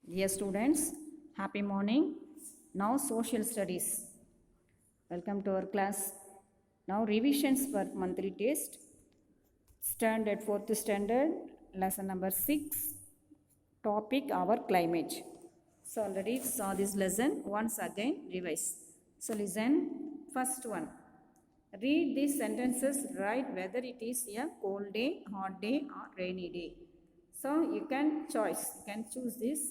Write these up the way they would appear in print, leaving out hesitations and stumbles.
Dear students, happy morning. Now social studies. Welcome to our class. Now revisions for monthly test. Standard 4th standard, lesson number 6. Topic our climate. So already saw this lesson. Once again revise. So listen. First one. Read these sentences. Write whether it is a cold day, hot day or rainy day. So you can choose. You can choose this.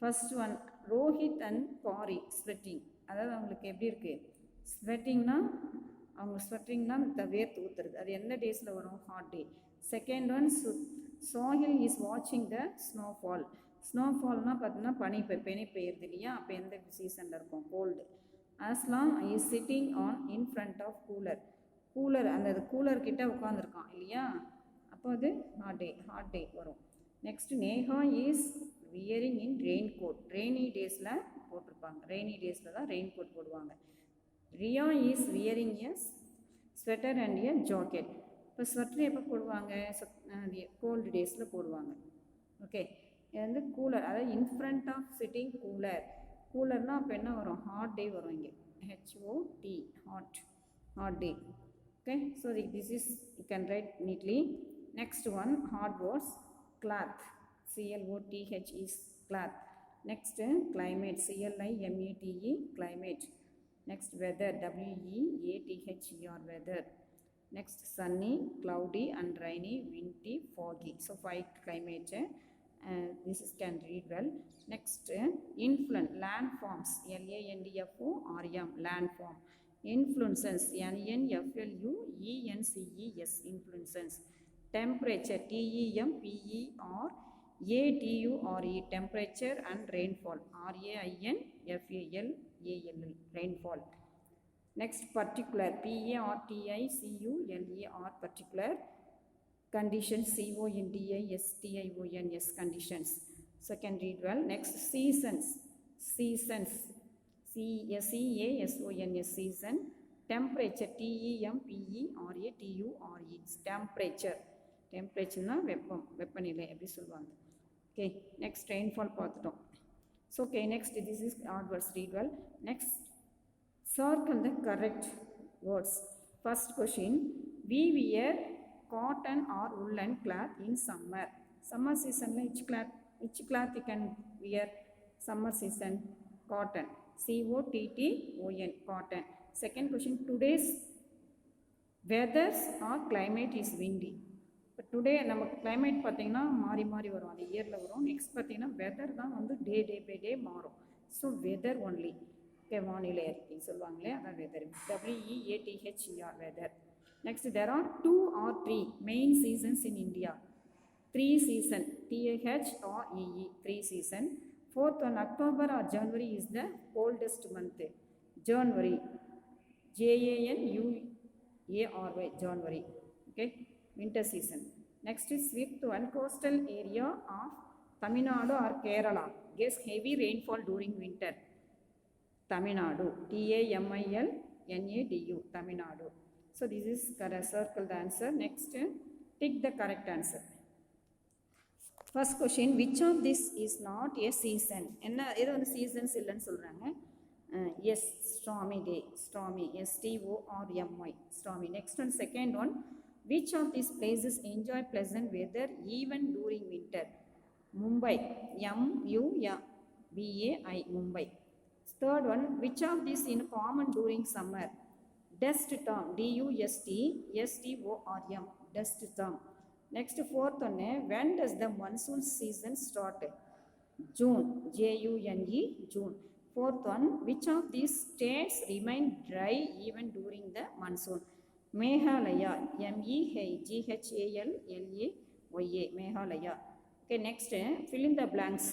First one, Rohit and Pari sweating. அதாவது அவங்களுக்கு எப்படி இருக்குது ஸ்வெட்டிங்னா அவங்க ஸ்வெட்டிங்னா வேர்த்து ஊற்றுறது அது எந்த டேஸில் வரும் hot day. Second one Sohail is வாட்சிங் த ஸ்னோஃபால். ஸ்னோஃபால்னால் பார்த்தீங்கன்னா பனி பெய்யுறது இல்லையா, அப்போ எந்த சீசனில் இருக்கும் cold. Aslam is sitting on in front of cooler அந்த கூலர்கிட்ட உட்காந்துருக்கான் இல்லையா, அப்போ அது ஹாட் டே வரும். Next Neha is wearing in raincoat. Rainy டேஸில் போட்டிருப்பாங்க, ரெய்னி டேஸில் தான் ரெயின் கோட் போடுவாங்க. Riya is wearing a sweater and a jacket. இப்போ ஸ்வெட்டர் எப்போ போடுவாங்க, கோல்டு டேஸில் போடுவாங்க. ஓகே, இது வந்து கூலர், அதாவது இன் ஃப்ரண்ட் ஆஃப் சிட்டிங் கூலர்னால் அப்போ என்ன வரும், ஹாட் டே வரும். இங்கே HOT hot day. Okay, so this is you can write neatly. Next one, hard words, cloth, CLOTH is cloth. Next, climate, CLIMATE, climate. Next, weather, WEATHER, weather. Next, sunny, cloudy and rainy, windy, foggy. So 5 climate. This is can read well. Next, influence, landforms, LANDFORM, landform. Influences, NNFLUENCES, influences. Temperature, TEMPERATURE, temperature and rainfall, RAINFALAL, rainfall. Next, particular, PARTICULAR, particular. Conditions, CONDISTIONS, conditions. So can read well. Next, seasons, CASONS, season. Temperature, TEMPERATURE, temperature na வெப்பநிலை அப்படி சொல்லுவாங்க. Okay, next rainfall பார்த்துட்டோம். So okay, next this is odd words, read well. Next, circle the correct words. First question, we wear cotton or woolen cloth in summer. Summer seasonல which cloth you can wear? Summer season, cotton, COTTON, cotton. Second question, today's weather or climate is windy. இப்போ today நமக்கு climate பார்த்திங்கன்னா மாறி வரும், அது இயரில் வரும். Next பார்த்திங்கன்னா வெதர் தான் வந்து டே பை டே மாறும். So weather only. ஓகே, வானிலை அறிக்கை சொல்லுவாங்களே, அதான் weather, WEATHER, weather. Next, there are 2 or 3 main seasons in India. 3 season, THREE, 3 season. Fourth one, October or January is the coldest month. January, JANUARY, January. Okay, winter season. Next is fifth one, coastal area of Tamil Nadu or Kerala gets heavy rainfall during winter. Tamil Nadu, TAMILNADU, Tamil Nadu. So this is circle the answer. Next, tick the correct answer. First question, which of this is not a season? என்ன இது வந்து seasons இல்லைன்னு சொல்கிறாங்க. Yes, stormy day, stormy, STORMY, stormy. Next one, second one, which of these places enjoy pleasant weather even during winter? Mumbai, MUMBAI, Mumbai. Third one, which of these in common during summer? Dust storm, DUSTSTORM, dust storm. Next, fourth one, when does the monsoon season start? June, JUNE, June. Fourth one, which of these states remain dry even during the monsoon? Meghalaya, MEGHALLAYA, Meghalaya. Okay, next, fill in the blanks.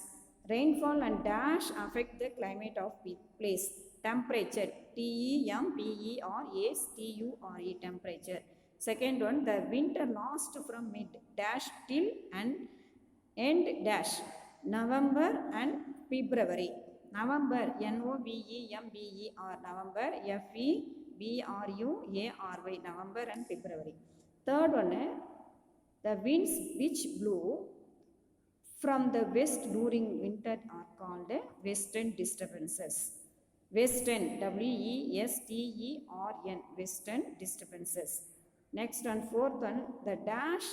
Rainfall and dash affect the climate of place. Temperature, TEMPERATURE, temperature. Second one, the winter lasts from mid dash till and end dash November and February. November, NOVEMBER, November, FEBRUARY, November and February. Third one, the winds which blew from the west during winter are called western disturbances. Western, W-E-S-T-E-R-N, western disturbances. Next one, fourth one, the dash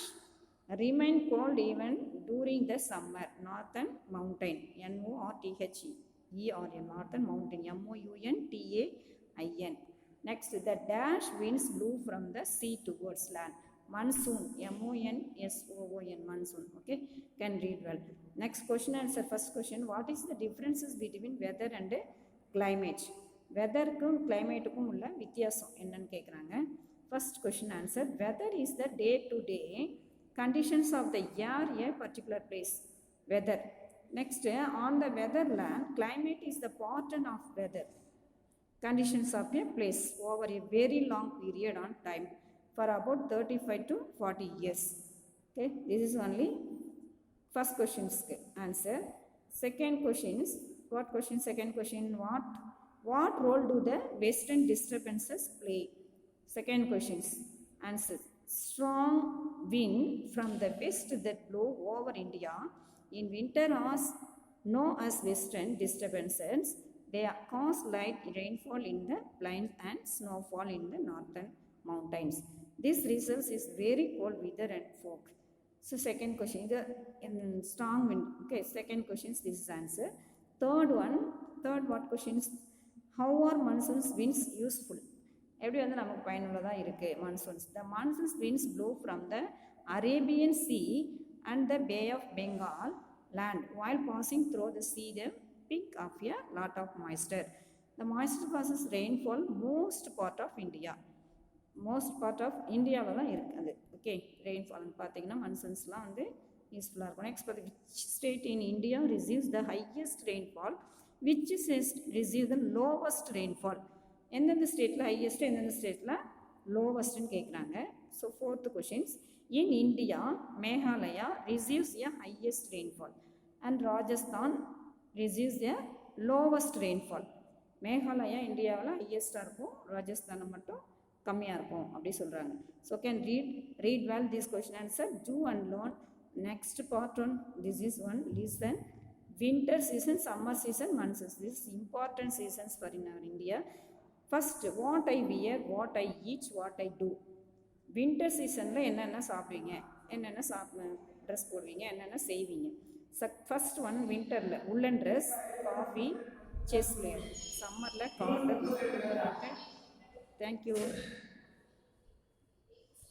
remain cold even during the summer. Northern mountain, N-O-R-T-H-E-R-N, northern mountain, M-O-U-N-T-A-I-N. Next, the dash winds blew from the sea towards land. Monsoon, M-O-N-S-O-O-N, monsoon. Okay, can read well. Next question answer. First question, what is the differences between weather and climate? வெதருக்கும் கிளைமேட்டுக்கும் உள்ள வித்தியாசம் என்னன்னு கேட்குறாங்க. First question answer, weather is the day to day conditions of the year a particular place. Weather. Next, on the weather land, climate is the pattern of weather conditions of a place over a very long period on time for about 35 to 40 years. Okay, this is only first question's answer. Second question is, what question? Second question, what role do the western disturbances play? Second question's answer, strong wind from the west that blow over India in winter are known as western disturbances. They cause light rainfall in the plains and snowfall in the northern mountains. This results is very cold weather and fog. So second question, the strong wind. Okay, second question is this answer. Third what questions? How are monsoons winds useful? எப்படி வந்து நமக்கு பயனுள்ளதாக இருக்குது monsoons? The monsoons winds blow from the Arabian Sea and the Bay of Bengal land while passing through the sea the peak of a lot of moisture. The moisture causes rainfall most part of India. இந்தியாவில் தான் இருக்குது. Okay, ரெயின்ஃபால்னு பார்த்தீங்கன்னா மன்சூன்ஸ்லாம் வந்து யூஸ்ஃபுல்லாக இருக்கும். Next பார்த்து, which state in India receives the highest rainfall, which receive the lowest rainfall? எந்தெந்த ஸ்டேட்டில் ஹையஸ்ட், எந்தெந்த ஸ்டேட்டில் லோவஸ்ட்டுன்னு கேட்குறாங்க. So fourth questions, in India Meghalaya receives a highest rainfall and Rajasthan receives a lowest rainfall. Meghalaya இந்தியாவில் ஹையஸ்ட்டாக இருக்கும், ராஜஸ்தானில் மட்டும் கம்மியாக இருக்கும் அப்படி சொல்கிறாங்க. So can read well this question answer, do and learn. Next part one, this is one, listen. Winter season, summer season, monsoons. This is important seasons for in our India. First, what I wear, what I eat, what I do. Winter seasonல என்னென்ன சாப்பிடுவீங்க, என்னென்ன dress போடுவீங்க, என்னென்ன செய்வீங்க. First one, வின்டரில் உல்லன் dress, coffee, chess விளையாடு. சம்மரில் cotton. Thank you.